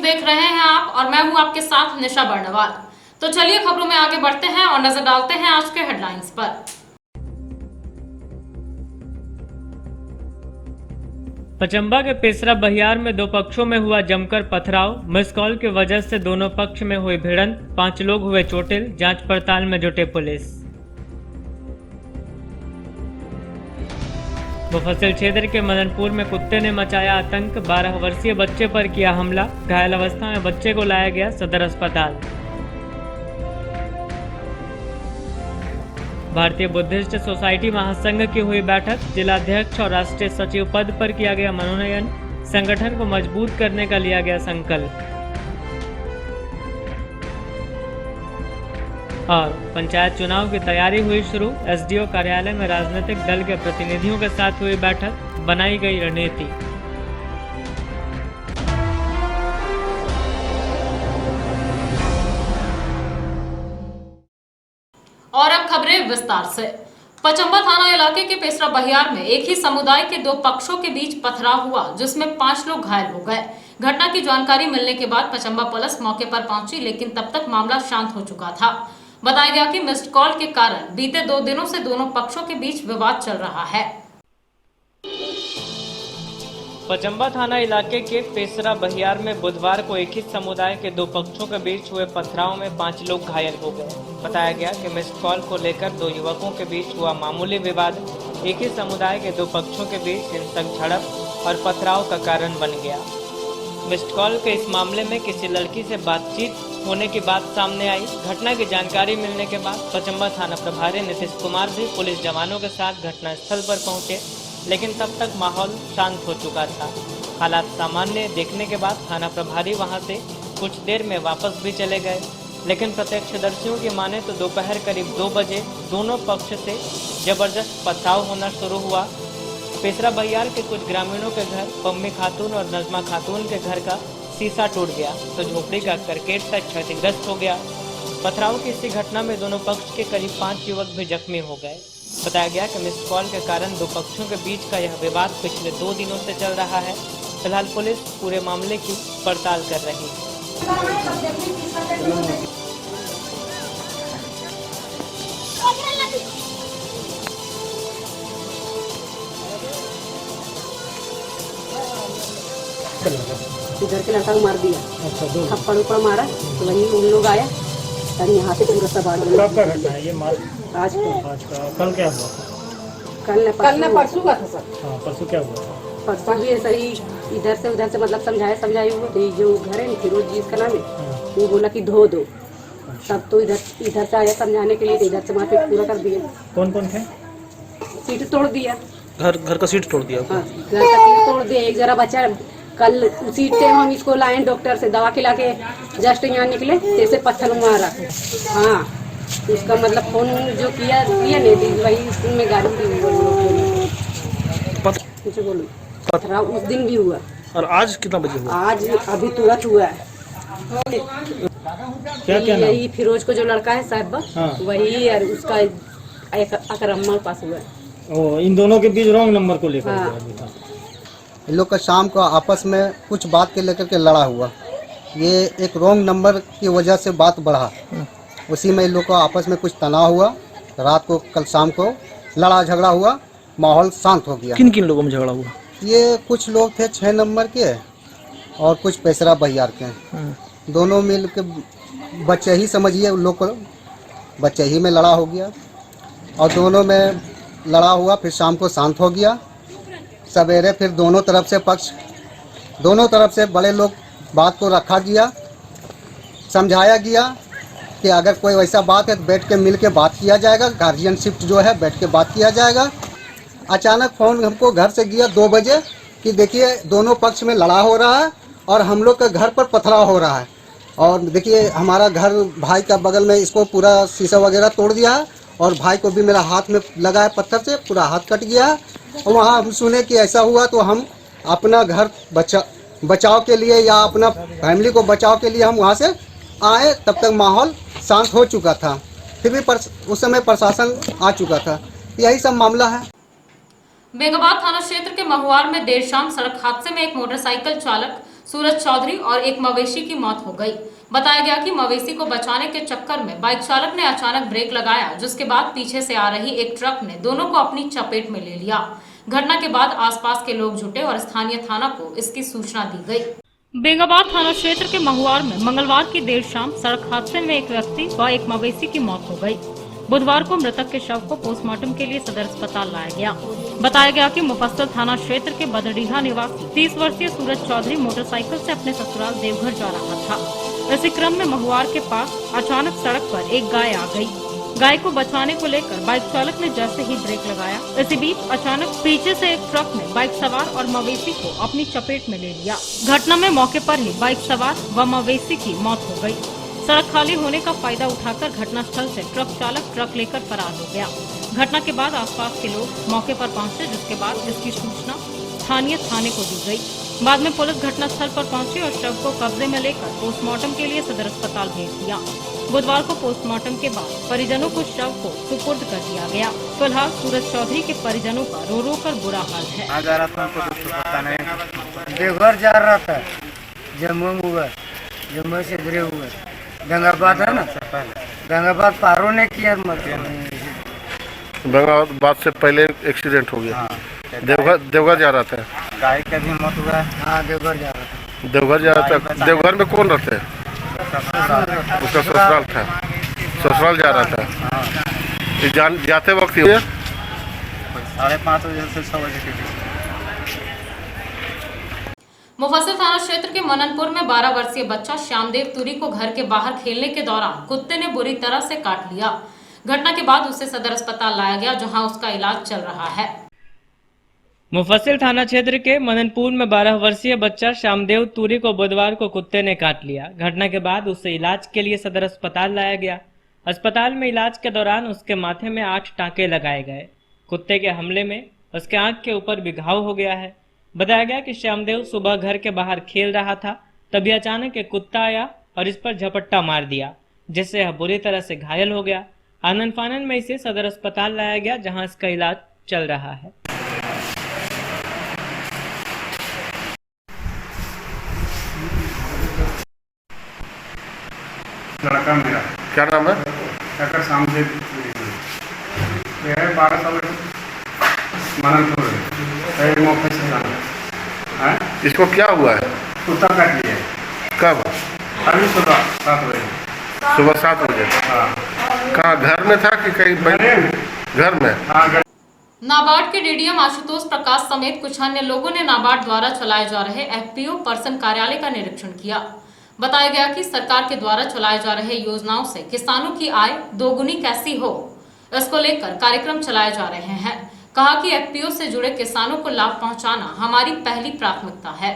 देख रहे हैं आप और मैं हूं आपके साथ निशा बर्णवाल। तो चलिए खबरों में आगे बढ़ते हैं और नजर डालते हैं आज के हेडलाइंस पर। पचंबा के पेसरा बहियार में दो पक्षों में हुआ जमकर पथराव। मिस कॉल की वजह से दोनों पक्ष में हुई भिड़ंत, 5 लोग हुए चोटिल। जांच पड़ताल में जुटे पुलिस। मुफस्सिल क्षेत्र के मदनपुर में कुत्ते ने मचाया आतंक। 12 वर्षीय बच्चे पर किया हमला। घायल अवस्था में बच्चे को लाया गया सदर अस्पताल। भारतीय बुद्धिस्ट सोसाइटी महासंघ की हुई बैठक। जिलाध्यक्ष और राष्ट्रीय सचिव पद पर किया गया मनोनयन। संगठन को मजबूत करने का लिया गया संकल्प। और पंचायत चुनाव की तैयारी हुई शुरू। एसडीओ कार्यालय में राजनीतिक दल के प्रतिनिधियों के साथ हुई बैठक। बनाई गई रणनीति। और अब खबरें विस्तार से। पचंबा थाना इलाके के पेसरा बहियार में एक ही समुदाय के दो पक्षों के बीच पथराव हुआ, जिसमें 5 लोग घायल हो गए। घटना की जानकारी मिलने के बाद पचंबा पुलिस मौके पर पहुंची, लेकिन तब तक मामला शांत हो चुका था। बताया गया कि मिस्ड कॉल के कारण बीते 2 दिनों से दोनों पक्षों के बीच विवाद चल रहा है। पचंबा थाना इलाके के पेसरा बहियार में बुधवार को एक ही समुदाय के दो पक्षों के बीच हुए पथराव में 5 लोग घायल हो गए। बताया गया कि मिस्ड कॉल को लेकर दो युवकों के बीच हुआ मामूली विवाद एक ही समुदाय के दो पक्षों के बीच हिंसक झड़प और पथराव का कारण बन गया। मिस्ड कॉल के इस मामले में किसी लड़की से बातचीत होने की बात सामने आई। घटना की जानकारी मिलने के बाद पचंबा थाना प्रभारी नीतीश कुमार भी पुलिस जवानों के साथ घटनास्थल पर पहुंचे, लेकिन तब तक माहौल शांत हो चुका था। हालात सामान्य देखने के बाद थाना प्रभारी वहां से कुछ देर में वापस भी चले गए, लेकिन प्रत्यक्षदर्शियों की माने तो दोपहर करीब 2 बजे दोनों पक्ष से जबरदस्त पथराव होना शुरू हुआ। पेसरा बहियार के कुछ ग्रामीणों के घर पम्मी खातून और नजमा खातून के घर का शीशा टूट गया तो झोपड़ी का करकेट तक क्षतिग्रस्त हो गया। पथराव की इसी घटना में दोनों पक्ष के करीब 5 युवक भी जख्मी हो गए। बताया गया कि मिस्ड कॉल के कारण दो पक्षों के बीच का यह विवाद पिछले 2 दिनों से चल रहा है। फिलहाल पुलिस पूरे मामले की पड़ताल कर रही है। इधर के लड़का को मार दिया। अच्छा, थप्पड़ ऊपर मारा तो वहीं उन लोग आया और यहाँ से पूरा सब आ गया। कब का घटना है ये? मार आज का कल क्या हुआ? कल ने परसों का था सर। हाँ, परसों क्या हुआ? परसों भी ऐसा ही इधर से उधर से मतलब समझाए हुए थे। जो घर है फिरोज जी इसका नाम है, वो बोला कि धो दो। तब तो इधर से आया समझाने के लिए, इधर से मारपीट पूरा कर दिया। कौन कौन थे? सीट तोड़ दिया। घर का सीट तोड़ दिया? हाँ, घर का सीट तोड़ दिया। एक जरा बच्चा कल उसी टाइम हम इसको लाए डॉक्टर से, दवा खिला के जस्ट यहाँ निकले जैसे पत्थर मारा। हाँ, उसका मतलब फोन जो किया नहीं थी, वही स्कूल में गाड़ी दी बोलो। पथराव उस दिन भी हुआ। और आज कितना बजे हुआ? आज अभी तुरंत हुआ है। क्या यही फिरोज को जो लड़का है साहब, हाँ। वही और उसका एक अकरम्मा पास हुआ है। ओ, इन दोनों के बीच रॉन्ग नंबर को लेकर हाँ। इन लोग का शाम को आपस में कुछ बात के लेकर के लड़ा हुआ। ये एक रॉन्ग नंबर की वजह से बात बढ़ा, उसी में इन लोग का आपस में कुछ तनाव हुआ। रात को कल शाम को लड़ा झगड़ा हुआ, माहौल शांत हो गया। किन किन लोगों में झगड़ा हुआ? ये कुछ लोग थे 6 नंबर के और कुछ पेसरा बहियार के। दोनों मिल के बच्चे ही समझिए, उन लोग को बच्चे ही में लड़ा हो गया और दोनों में लड़ा हुआ। फिर शाम को शांत हो गया। सवेरे फिर दोनों तरफ से बड़े लोग बात को रखा गया, समझाया गया कि अगर कोई वैसा बात है तो बैठ के मिल के बात किया जाएगा। गार्जियनशिप जो है बैठ के बात किया जाएगा। अचानक फ़ोन हमको घर से गया 2 बजे कि देखिए दोनों पक्ष में लड़ा हो रहा है और हम लोग के घर पर पथराव हो रहा है। और देखिए हमारा घर भाई का बगल में, इसको पूरा शीशा वगैरह तोड़ दिया है और भाई को भी मेरा हाथ में लगा है पत्थर से, पूरा हाथ कट गया है। और वहाँ हम सुने कि ऐसा हुआ तो हम अपना घर बचाव के लिए या अपना फैमिली को बचाव के लिए हम वहाँ से आए। तब तक माहौल शांत हो चुका था, फिर भी उस समय प्रशासन आ चुका था। यही सब मामला है। बेगाबाद थाना क्षेत्र के महुआर में देर शाम सड़क हादसे में एक मोटरसाइकिल चालक सूरज चौधरी और एक मवेशी की मौत हो गई। बताया गया कि मवेशी को बचाने के चक्कर में बाइक चालक ने अचानक ब्रेक लगाया, जिसके बाद पीछे से आ रही एक ट्रक ने दोनों को अपनी चपेट में ले लिया। घटना के बाद आसपास के लोग जुटे और स्थानीय थाना को इसकी सूचना दी गई। बेंगाबाद थाना क्षेत्र के महुआर में मंगलवार की देर शाम सड़क हादसे में एक व्यक्ति व एक मवेशी की मौत हो गई। बुधवार को मृतक के शव को पोस्टमार्टम के लिए सदर अस्पताल लाया गया। बताया गया कि मुफस्सिल थाना क्षेत्र के बदडीहा निवासी 30 वर्षीय सूरज चौधरी मोटरसाइकिल से अपने ससुराल देवघर जा रहा था। इसी क्रम में महुआर के पास अचानक सड़क पर एक गाय आ गई। गाय को बचाने को लेकर बाइक चालक ने जैसे ही ब्रेक लगाया, इसी बीच अचानक पीछे से एक ट्रक ने बाइक सवार और मवेशी को अपनी चपेट में ले लिया। घटना में मौके पर ही बाइक सवार व मवेशी की मौत हो गई। सड़क खाली होने का फायदा उठाकर घटनास्थल से ट्रक चालक ट्रक लेकर फरार हो गया। घटना के बाद आसपास के लोग मौके पर पहुंचे, जिसके बाद इसकी सूचना स्थानीय थाने को दी गई। बाद में पुलिस घटनास्थल पर पहुंची और शव को कब्जे में लेकर पोस्टमार्टम के लिए सदर अस्पताल भेज दिया। बुधवार को पोस्टमार्टम के बाद परिजनों को शव को सुपुर्द कर दिया गया। फिलहाल सूरज चौधरी के परिजनों का रो रो कर बुरा हाल है। देवघर जा रहा था, जम्मू से गिरे हुए गंगाबाद है ना, गंगाबाद पारो ने किया, गंगाबाद से पहले एक्सीडेंट हो गया। देवघर जा रहा था, गाय का भी मौत हुआ। हाँ, देवघर जा रहा था। देवघर जा रहा था। देवघर में कौन रहते हैं? उसका ससुराल था, ससुराल जा रहा था। ये जाते वक्त 5:30 बजे से 6 बजे के बीच। मुफस्सिल थाना क्षेत्र के मननपुर में 12 वर्षीय बच्चा श्यामदेव तुरी को घर के बाहर खेलने के दौरान कुत्ते ने बुरी तरह से काट लिया। घटना के बाद उसे सदर अस्पताल लाया गया, जहां उसका इलाज चल रहा है। मुफस्सिल थाना क्षेत्र के मननपुर में 12 वर्षीय बच्चा श्यामदेव तुरी को बुधवार को कुत्ते ने काट लिया। घटना के बाद उसे इलाज के लिए सदर अस्पताल लाया गया। अस्पताल में इलाज के दौरान उसके माथे में 8 टाँके लगाए गए। कुत्ते के हमले में उसके आंख के ऊपर भी घाव हो गया है। बताया गया कि श्यामदेव सुबह घर के बाहर खेल रहा था, तभी अचानक एक कुत्ता आया और इस पर झपट्टा मार दिया, जिससे यह बुरी तरह से घायल हो गया। आनन फानन में इसे सदर अस्पताल लाया गया, जहां इसका इलाज चल रहा है। लड़का मेरा क्या नाम है? डॉक्टर श्यामदेव, 12 साल मननपुर मौके से जाना। इसको क्या हुआ है? कुत्ता काट लिया। कब? अभी सुबह 7 बजे। सुबह 7 बजे? हाँ। कहाँ, घर में था कि कहीं? घर में। हाँ। नाबार्ड के डीडीएम आशुतोष प्रकाश समेत कुछ अन्य लोगों ने नाबार्ड द्वारा चलाए जा रहे एफपीओ पर्सन कार्यालय का निरीक्षण किया। बताया गया कि सरकार के द्वारा चलाए जा रहे योजनाओं से किसानों की आय दोगुनी कैसी हो, इसको लेकर कार्यक्रम चलाए जा रहे हैं। कहा कि एफपीओ से जुड़े किसानों को लाभ पहुंचाना हमारी पहली प्राथमिकता है।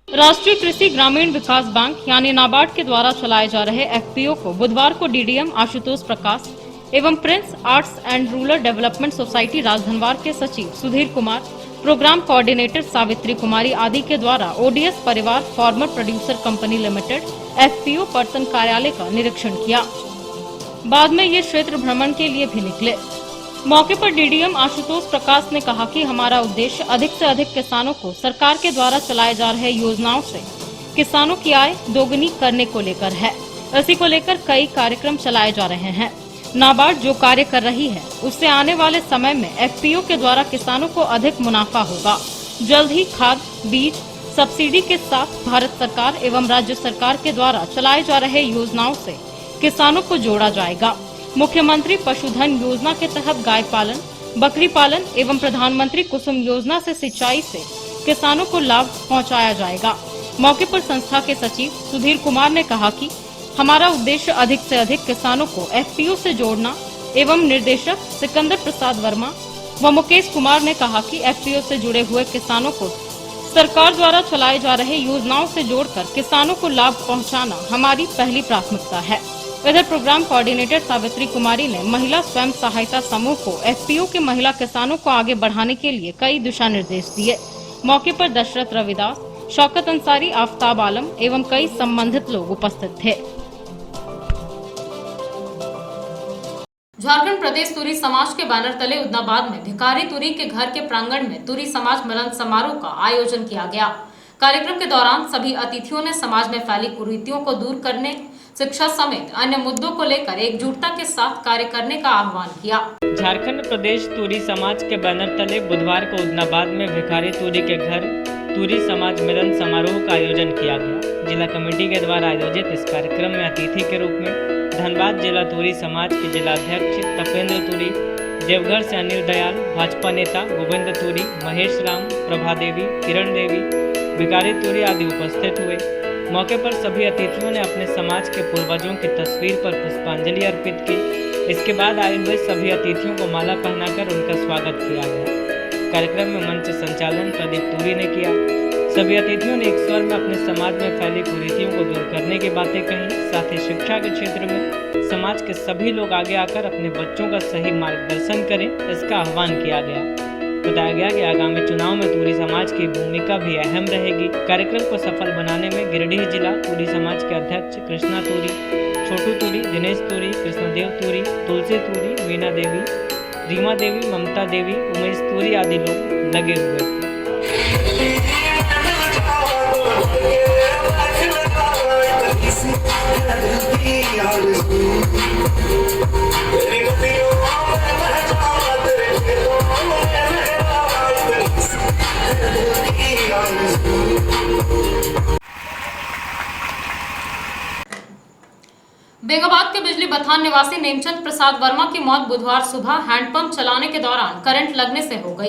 राष्ट्रीय कृषि ग्रामीण विकास बैंक यानी नाबार्ड के द्वारा चलाए जा रहे एफपीओ को बुधवार को डीडीएम आशुतोष प्रकाश एवं Prince arts and rural development society Rajdhanwar के सचिव सुधीर कुमार, प्रोग्राम कोऑर्डिनेटर सावित्री कुमारी आदि के द्वारा ओडीएस परिवार farmer producer company limited FPO person कार्यालय का निरीक्षण किया। बाद में ये क्षेत्र भ्रमण के लिए भी निकले। मौके पर डीडीएम आशुतोष प्रकाश ने कहा कि हमारा उद्देश्य अधिक से अधिक किसानों को सरकार के द्वारा चलाए जा रहे योजनाओं से किसानों की आय दोगुनी करने को लेकर है। इसी को लेकर कई कार्यक्रम चलाए जा रहे हैं। नाबार्ड जो कार्य कर रही है, उससे आने वाले समय में एफपीओ के द्वारा किसानों को अधिक मुनाफा होगा। जल्द ही खाद, बीज, सब्सिडी के साथ भारत सरकार एवं राज्य सरकार के द्वारा चलाए जा रहे योजनाओं से किसानों को जोड़ा जाएगा। मुख्यमंत्री पशुधन योजना के तहत गाय पालन, बकरी पालन एवं प्रधानमंत्री कुसुम योजना से सिंचाई से किसानों को लाभ पहुंचाया जाएगा। मौके पर संस्था के सचिव सुधीर कुमार ने कहा कि हमारा उद्देश्य अधिक से अधिक किसानों को एफपीओ से जोड़ना एवं निर्देशक सिकंदर प्रसाद वर्मा व मुकेश कुमार ने कहा कि एफपीओ से जुड़े हुए किसानों को सरकार द्वारा चलाए जा रहे योजनाओं से जोड़कर किसानों को लाभ पहुंचाना हमारी पहली प्राथमिकता है। इधर प्रोग्राम कोऑर्डिनेटर सावित्री कुमारी ने महिला स्वयं सहायता समूह को एफपीओ के महिला किसानों को आगे बढ़ाने के लिए कई दिशा निर्देश दिए। मौके पर दशरथ रविदास, शौकत अंसारी, आफ्ताब आलम एवं कई संबंधित लोग उपस्थित थे। झारखंड प्रदेश तुरी समाज के बैनर तले उदनाबाद में भिखारी तुरी के घर के प्रांगण में तुरी समाज मिलन समारोह का आयोजन किया गया। कार्यक्रम के दौरान सभी अतिथियों ने समाज में फैली कुरीतियों को दूर करने, शिक्षा समेत अन्य मुद्दों को लेकर एकजुटता के साथ कार्य करने का आह्वान किया। झारखंड प्रदेश तूरी समाज के बैनर तले बुधवार को उदनाबाद में भिखारी तूरी के घर तूरी समाज मिलन समारोह का आयोजन किया गया। जिला कमेटी के द्वारा आयोजित इस कार्यक्रम में अतिथि के रूप में धनबाद जिला तूरी समाज के जिलाध्यक्ष तपेंद्र तूरी, देवघर से अनिल दयाल, भाजपा नेता गोविंद तूरी, महेश राम, प्रभा देवी, किरण देवी, भिखारी तूरी आदि उपस्थित हुए। मौके पर सभी अतिथियों ने अपने समाज के पूर्वजों की तस्वीर पर पुष्पांजलि अर्पित की। इसके बाद आए हुए सभी अतिथियों को माला पहनाकर उनका स्वागत किया गया। कार्यक्रम में मंच संचालन प्रदीप तूरी ने किया। सभी अतिथियों ने एक स्वर में अपने समाज में फैली कुरीतियों को दूर करने की बातें कही। साथ ही शिक्षा के क्षेत्र में समाज के सभी लोग आगे आकर अपने बच्चों का सही मार्गदर्शन करें, इसका आह्वान किया गया। बताया गया कि आगामी चुनाव में तूरी समाज की भूमिका भी अहम रहेगी। कार्यक्रम को सफल बनाने में गिरिडीह जिला तूरी समाज के अध्यक्ष कृष्णा तूरी, छोटू तूरी, दिनेश तूरी, कृष्णदेव तूरी, तुलसी तूरी, मीना देवी, रीमा देवी, ममता देवी, उमेश तूरी आदि लोग लगे हुए थे। बेंगाबाद के बिजली बथान निवासी नेमचंद प्रसाद वर्मा की मौत बुधवार सुबह हैंडपंप चलाने के दौरान करंट लगने से हो गई।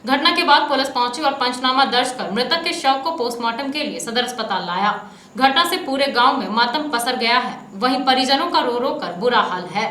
घटना के बाद पुलिस पहुंची और पंचनामा दर्ज कर मृतक के शव को पोस्टमार्टम के लिए सदर अस्पताल लाया। घटना से पूरे गांव में मातम पसर गया है, वहीं परिजनों का रो रो कर बुरा हाल है।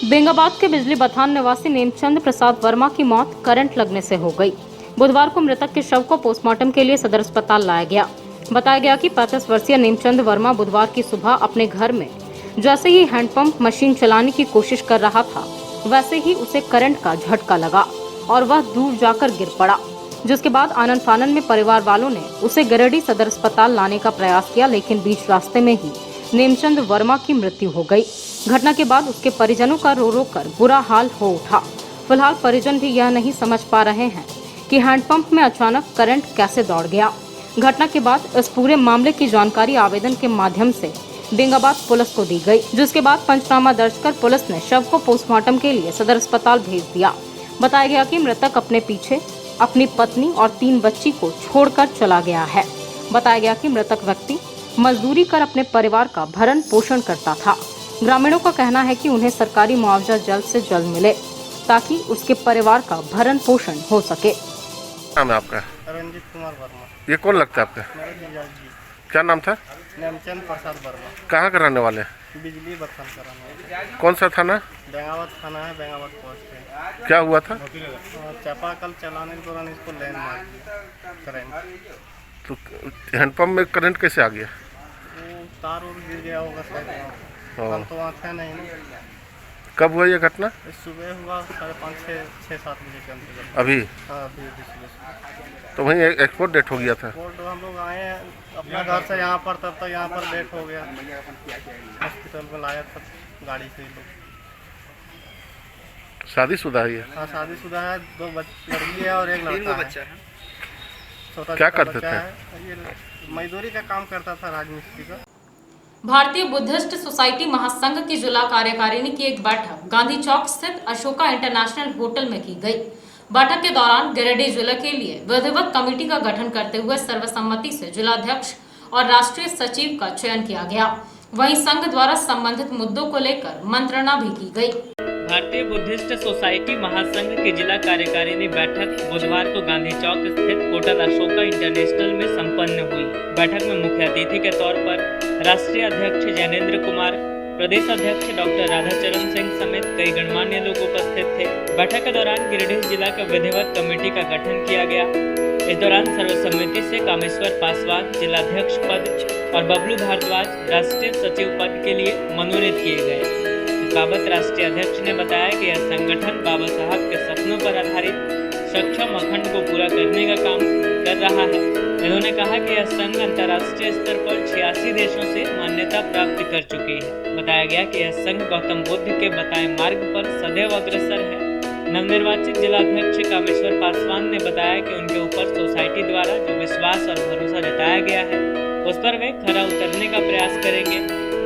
बेंगाबाद के बिजली बथान निवासी नेमचंद प्रसाद वर्मा की मौत करंट लगने से हो गई। बुधवार को मृतक के शव को पोस्टमार्टम के लिए सदर अस्पताल लाया गया। बताया गया कि 35 वर्षीय नेमचंद वर्मा बुधवार की सुबह अपने घर में जैसे ही हैंडपंप मशीन चलाने की कोशिश कर रहा था, वैसे ही उसे करंट का झटका लगा और वह दूर जाकर गिर पड़ा, जिसके बाद आनन फानन में परिवार वालों ने उसे गिरिडीह सदर अस्पताल लाने का प्रयास किया, लेकिन बीच रास्ते में ही नेमचंद वर्मा की मृत्यु हो गई। घटना के बाद उसके परिजनों का रो रो कर बुरा हाल हो उठा। फिलहाल परिजन भी यह नहीं समझ पा रहे हैं कि हैंडपंप में अचानक करंट कैसे दौड़ गया। घटना के बाद इस पूरे मामले की जानकारी आवेदन के माध्यम से बेंगाबाद पुलिस को दी गई, जिसके बाद पंचनामा दर्ज कर पुलिस ने शव को पोस्टमार्टम के लिए सदर अस्पताल भेज दिया। बताया गया कि मृतक अपने पीछे अपनी पत्नी और 3 बच्ची को छोड़कर चला गया है। बताया गया कि मृतक व्यक्ति मजदूरी कर अपने परिवार का भरण पोषण करता था। ग्रामीणों का कहना है कि उन्हें सरकारी मुआवजा जल्द से जल्द मिले ताकि उसके परिवार का भरण पोषण हो सके। नाम है आपका? रंजीत कुमार वर्मा। ये कौन लगता है आपका? मेरा जीजा जी क्या नाम था? नेमचंद प्रसाद वर्मा। कहाँ के रहने वाले? बिजली बथान कराना। कौन सा थाना? बेंगाबाद थाना है, बेंगाबाद पोस्ट है। क्या हुआ था? चापाकल चलाने के दौरान इसको लाइन मार दिया करंट। तो हैंडपंप में करंट कैसे आ गया? वो तार उर गिर गया होगा शायद। हम तो वहाँ थे नहीं ना। कब हुआ ये घटना? सुबह हुआ 5:30, 6-7 बजे के अंदर। अभी? हाँ, अभी सुबह। तो वहीं एक्सपोर्ट डेट हो गया था? हम लोग आए अपना घर से यहाँ पर, तब तक यहाँ पर डेट हो गया। हॉस्पिटल में लाया था गाड़ी से लोग। शादीशुदा है ये? हाँ, शादीशुदा है। 2 लड़की है और 1 लड़का है। छोटा क्या छोटा करते बच्चा थे? है। ये मजदूरी का काम करता था, राजमिस्त्री का। भारतीय बुद्धिस्ट सोसाइटी महासंघ की जिला कार्यकारिणी की एक बैठक गांधी चौक स्थित अशोका इंटरनेशनल होटल में की गई। बैठक के दौरान गिरिडीह जिले के लिए विधिवत कमेटी का गठन करते हुए सर्वसम्मति से जिलाध्यक्ष और राष्ट्रीय सचिव का चयन किया गया। वहीं संघ द्वारा संबंधित मुद्दों को लेकर मंत्रणा भी की गई। भारतीय बुद्धिस्ट सोसाइटी महासंघ की जिला कार्यकारिणी बैठक बुधवार को गांधी चौक स्थित होटल अशोका इंटरनेशनल में संपन्न हुई। बैठक में मुख्य अतिथि के तौर पर राष्ट्रीय अध्यक्ष जैनेन्द्र कुमार, प्रदेश अध्यक्ष डॉक्टर राधाचरण सिंह समेत कई गणमान्य लोग उपस्थित थे। बैठक के दौरान गिरिडीह जिला का विधिवत कमेटी का गठन किया गया। इस दौरान सर्वसम्मति से कामेश्वर पासवान जिलाध्यक्ष पद और बबलू भारद्वाज राष्ट्रीय सचिव पद के लिए मनोनीत किए गए। इस बाबत राष्ट्रीय अध्यक्ष ने बताया कि यह संगठन बाबा साहब के सपनों पर आधारित सक्षम अखंड को पूरा करने का काम कर रहा है। इन्होंने कहा कि यह संघ अंतर्राष्ट्रीय स्तर पर 86 देशों से मान्यता प्राप्त कर चुकी है। बताया गया कि यह संघ गौतम बुद्ध के बताए मार्ग पर सदैव अग्रसर है। नवनिर्वाचित जिलाध्यक्ष कामेश्वर पासवान ने बताया कि उनके ऊपर सोसाइटी द्वारा जो विश्वास और भरोसा जताया गया है उस पर वे खरा उतरने का प्रयास करेंगे।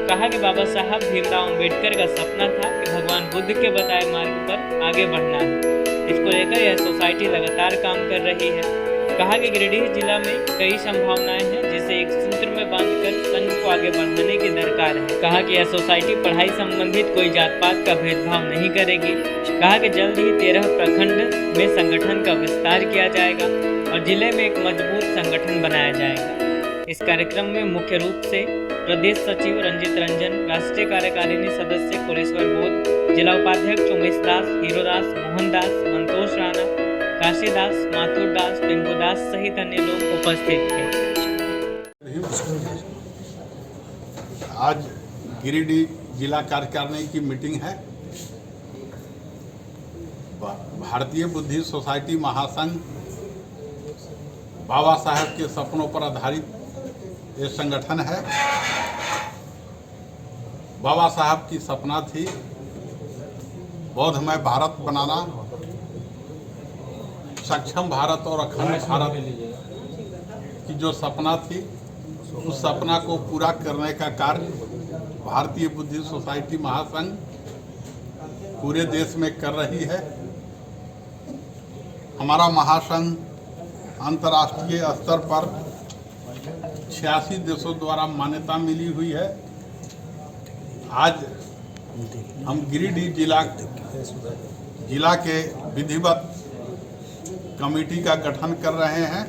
कहा कि बाबा साहब भीमराव अम्बेडकर का सपना था कि भगवान बुद्ध के बताए मार्ग पर आगे बढ़ना है। इसको लेकर यह सोसाइटी लगातार काम कर रही है। कहा कि गिरिडीह जिला में कई संभावनाएं हैं जिसे एक सूत्र में बांधकर संघ को आगे बढ़ाने की दरकार है। कहा कि यह सोसाइटी पढ़ाई संबंधित कोई जात पात का भेदभाव नहीं करेगी। कहा कि जल्द ही 13 प्रखंड में संगठन का विस्तार किया जाएगा और जिले में एक मजबूत संगठन बनाया जाएगा। इस कार्यक्रम में मुख्य रूप से प्रदेश सचिव रंजित रंजन, राष्ट्रीय कार्यकारिणी सदस्य कुलेश्वर बोध, जिला उपाध्यक्ष उमेश दास, हीरो दास, मोहन दास, संतोष राणा, काशीदास, माथुर दास, पिंकू दास सहित अन्य लोग उपस्थित थे। आज गिरिडीह जिला कार्यकारिणी की मीटिंग है। भारतीय बुद्धिस्ट सोसाइटी महासंघ बाबा साहब के सपनों पर आधारित ये संगठन है। बाबा साहब की सपना थी बौद्धमय भारत बनाना, सक्षम भारत और अखंड भारत की जो सपना थी उस सपना को पूरा करने का कार्य भारतीय बुद्धिस्ट सोसाइटी महासंघ पूरे देश में कर रही है। हमारा महासंघ अंतर्राष्ट्रीय स्तर पर 86 देशों द्वारा मान्यता मिली हुई है। आज हम गिरिडीह जिला के विधिवत कमेटी का गठन कर रहे हैं।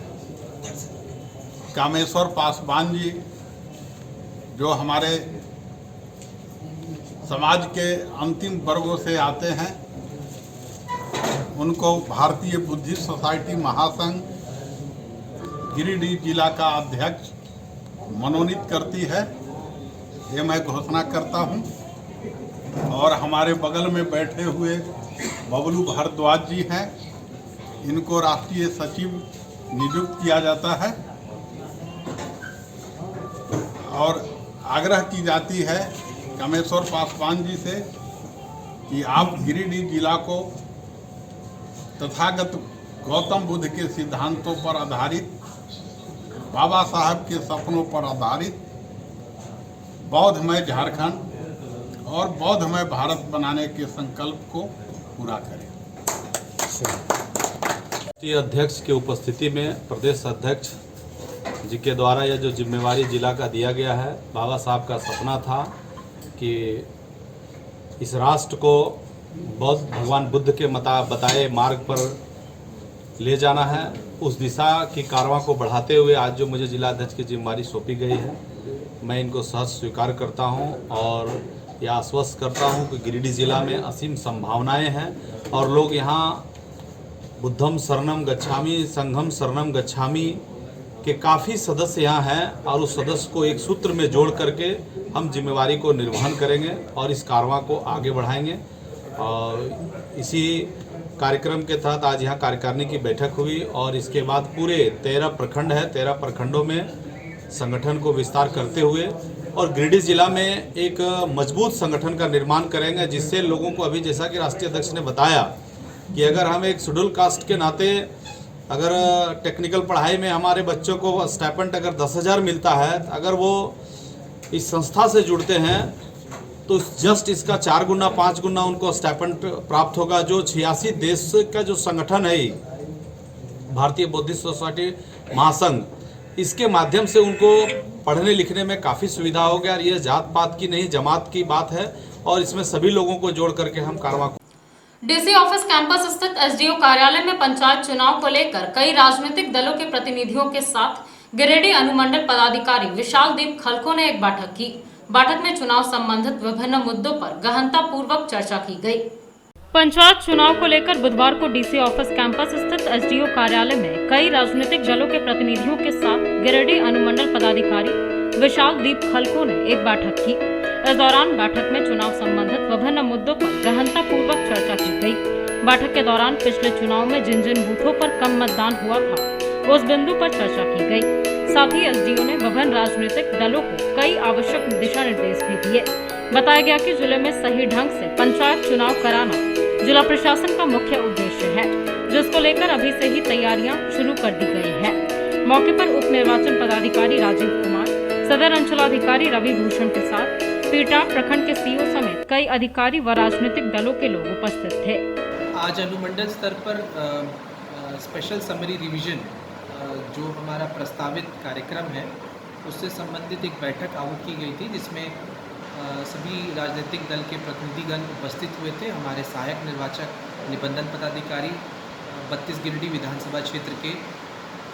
कामेश्वर पासवान जी जो हमारे समाज के अंतिम वर्गों से आते हैं, उनको भारतीय बुद्धिस्ट सोसाइटी महासंघ गिरिडीह जिला का अध्यक्ष मनोनीत करती है, ये मैं घोषणा करता हूं। और हमारे बगल में बैठे हुए बबलू भारद्वाज जी हैं, इनको राष्ट्रीय सचिव नियुक्त किया जाता है। और आग्रह की जाती है कामेश्वर पासवान जी से कि आप गिरिडीह जिला को तथागत गौतम बुद्ध के सिद्धांतों पर आधारित, बाबा साहब के सपनों पर आधारित बौद्धमय झारखंड और बौद्धमय भारत बनाने के संकल्प को पूरा करें। अध्यक्ष की उपस्थिति में प्रदेश अध्यक्ष जी के द्वारा यह जो जिम्मेवारी जिला का दिया गया है, बाबा साहब का सपना था कि इस राष्ट्र को बौद्ध भगवान बुद्ध के बताए मार्ग पर ले जाना है। उस दिशा की कारवां को बढ़ाते हुए आज जो मुझे जिला अध्यक्ष की जिम्मेवारी सौंपी गई है, मैं इनको सहर्ष स्वीकार करता हूं और यह आश्वस्त करता हूं कि गिरिडीह जिला में असीम संभावनाएं हैं और लोग यहां बुद्धम शरणम गच्छामि, संघम शरणम गच्छामि के काफ़ी सदस्य यहाँ हैं और उस सदस्य को एक सूत्र में जोड़ करके हम जिम्मेवारी को निर्वहन करेंगे और इस कारवां को आगे बढ़ाएंगे। और इसी कार्यक्रम के तहत आज यहाँ कार्यकारिणी की बैठक हुई और इसके बाद पूरे 13 प्रखंड है, 13 प्रखंडों में संगठन को विस्तार करते हुए और गिरिडीह जिला में एक मजबूत संगठन का निर्माण करेंगे, जिससे लोगों को अभी जैसा कि राष्ट्रीय अध्यक्ष ने बताया कि अगर हम एक शेड्यूल कास्ट के नाते अगर टेक्निकल पढ़ाई में हमारे बच्चों को स्टाइपेंड अगर 10,000 मिलता है, अगर वो इस संस्था से जुड़ते हैं तो जस्ट इसका 4 गुना 5 गुना उनको स्टाइपेंड प्राप्त होगा। जो 86 देश का जो संगठन है भारतीय बुद्धिस्ट सोसाइटी महासंघ, इसके माध्यम से उनको पढ़ने लिखने में काफ़ी सुविधा हो गया। और ये जात पात की नहीं, जमात की बात है और इसमें सभी लोगों को जोड़ करके हम कारवां। डीसी ऑफिस कैंपस स्थित एसडीओ कार्यालय में पंचायत चुनाव को लेकर कई राजनीतिक दलों के प्रतिनिधियों के साथ गिरिडीह अनुमंडल पदाधिकारी विशाल दीप खलको ने एक बैठक की। बैठक में चुनाव संबंधित विभिन्न मुद्दों पर गहनता पूर्वक चर्चा की गई। पंचायत चुनाव को लेकर बुधवार को डीसी ऑफिस कैंपस स्थित एसडीओ कार्यालय में कई राजनीतिक दलों के प्रतिनिधियों के साथ गिरिडीह अनुमंडल पदाधिकारी विशाल दीप खलको ने एक बैठक की। इस दौरान बैठक में चुनाव संबंधित विभिन्न मुद्दों पर गहनता पूर्वक चर्चा की गई। बैठक के दौरान पिछले चुनाव में जिन जिन बूथों पर कम मतदान हुआ था उस बिंदु पर चर्चा की गई। साथ ही एसडीओ ने विभिन्न राजनीतिक दलों को कई आवश्यक दिशा निर्देश भी दिए। बताया गया कि जिले में सही ढंग से पंचायत चुनाव कराना जिला प्रशासन का मुख्य उद्देश्य है, जिसको लेकर अभी से ही तैयारियां शुरू कर दी गई है। मौके पर उप निर्वाचन पदाधिकारी राजीव कुमार, सदर अंचलाधिकारी रवि भूषण के साथ पीटा प्रखंड के सीओ समेत कई अधिकारी व राजनीतिक दलों के लोग उपस्थित थे। आज अनुमंडल स्तर पर स्पेशल समरी रिवीजन जो हमारा प्रस्तावित कार्यक्रम है उससे संबंधित एक बैठक आहूत की गई थी, जिसमें सभी राजनीतिक दल के प्रतिनिधिगण उपस्थित हुए थे। हमारे सहायक निर्वाचक निबंधन पदाधिकारी 32 गिरिडीह विधानसभा क्षेत्र के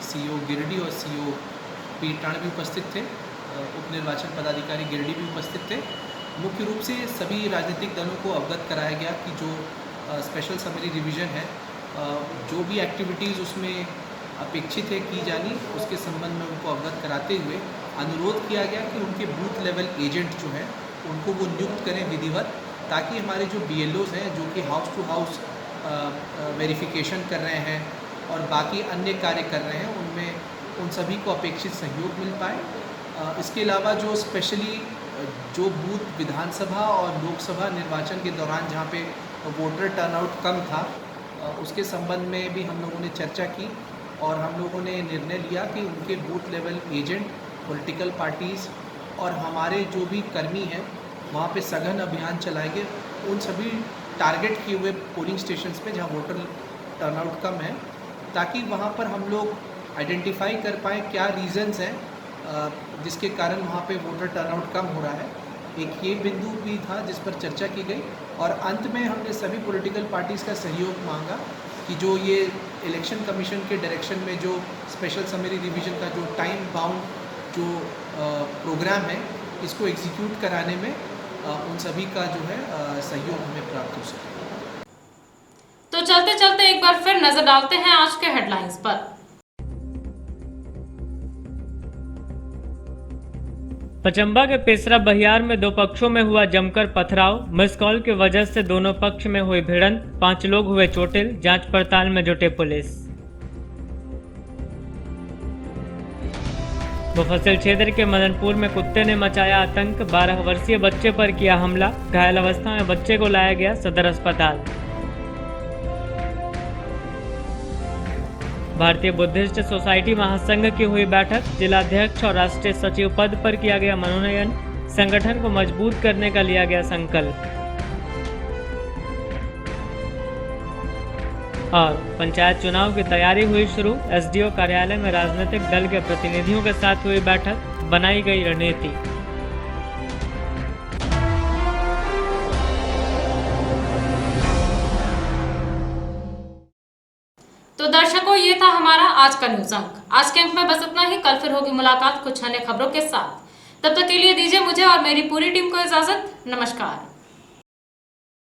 सीओ गिरिडीह और सीओ पीटाण भी उपस्थित थे। उप निर्वाचन पदाधिकारी गिरिडीह भी उपस्थित थे। मुख्य रूप से सभी राजनीतिक दलों को अवगत कराया गया कि जो स्पेशल समरी रिवीजन है, जो भी एक्टिविटीज़ उसमें अपेक्षित है की जानी, उसके संबंध में उनको अवगत कराते हुए अनुरोध किया गया कि उनके बूथ लेवल एजेंट जो हैं उनको वो नियुक्त करें विधिवत, ताकि हमारे जो BLOs हैं जो कि हाउस टू हाउस वेरिफिकेशन कर रहे हैं और बाकी अन्य कार्य कर रहे हैं, उनमें उन सभी को अपेक्षित सहयोग मिल पाए। इसके अलावा जो स्पेशली जो बूथ विधानसभा और लोकसभा निर्वाचन के दौरान जहाँ पे वोटर टर्नआउट कम था, उसके संबंध में भी हम लोगों ने चर्चा की और हम लोगों ने निर्णय लिया कि उनके booth level agent, political parties और हमारे जो भी कर्मी हैं वहाँ पे सघन अभियान चलाएंगे उन सभी टारगेट किए हुए पोलिंग स्टेशंस पे जहाँ वोटर टर्नआउट कम है, ताकि वहाँ पर हम लोग आइडेंटिफाई कर पाएँ क्या रीज़न्स हैं जिसके कारण वहाँ पे वोटर टर्नआउट कम हो रहा है। एक ये बिंदु भी था जिस पर चर्चा की गई और अंत में हमने सभी पॉलिटिकल पार्टीज़ का सहयोग मांगा कि जो ये इलेक्शन कमीशन के डायरेक्शन में जो स्पेशल समरी रिवीजन का जो टाइम बाउंड जो प्रोग्राम है, इसको एग्जीक्यूट कराने में उन सभी का जो है सहयोग हमें प्राप्त हो सके। तो चलते चलते एक बार फिर नजर डालते हैं आज के हेडलाइंस पर। पचंबा के पेसरा बहियार में दो पक्षों में हुआ जमकर पथराव। मिस कॉल की वजह से दोनों पक्ष में हुई भिड़ंत, 5 लोग हुए चोटिल। जांच पड़ताल में जुटे पुलिस। मुफस्सिल क्षेत्र के मदनपुर में कुत्ते ने मचाया आतंक। 12 वर्षीय बच्चे पर किया हमला। घायल अवस्था में बच्चे को लाया गया सदर अस्पताल। भारतीय बुद्धिस्ट सोसाइटी महासंघ की हुई बैठक। जिलाध्यक्ष और राष्ट्रीय सचिव पद पर किया गया मनोनयन। संगठन को मजबूत करने का लिया गया संकल्प। और पंचायत चुनाव की तैयारी हुई शुरू। SDO कार्यालय में राजनीतिक दल के प्रतिनिधियों के साथ हुई बैठक। बनाई गई रणनीति। तो दर्शकों, ये था हमारा आज का न्यूज अंक। आज के अंक में बस इतना ही। कल फिर होगी मुलाकात कुछ अन्य खबरों के साथ। तब तक के लिए दीजिए मुझे और मेरी पूरी टीम को इजाजत। नमस्कार।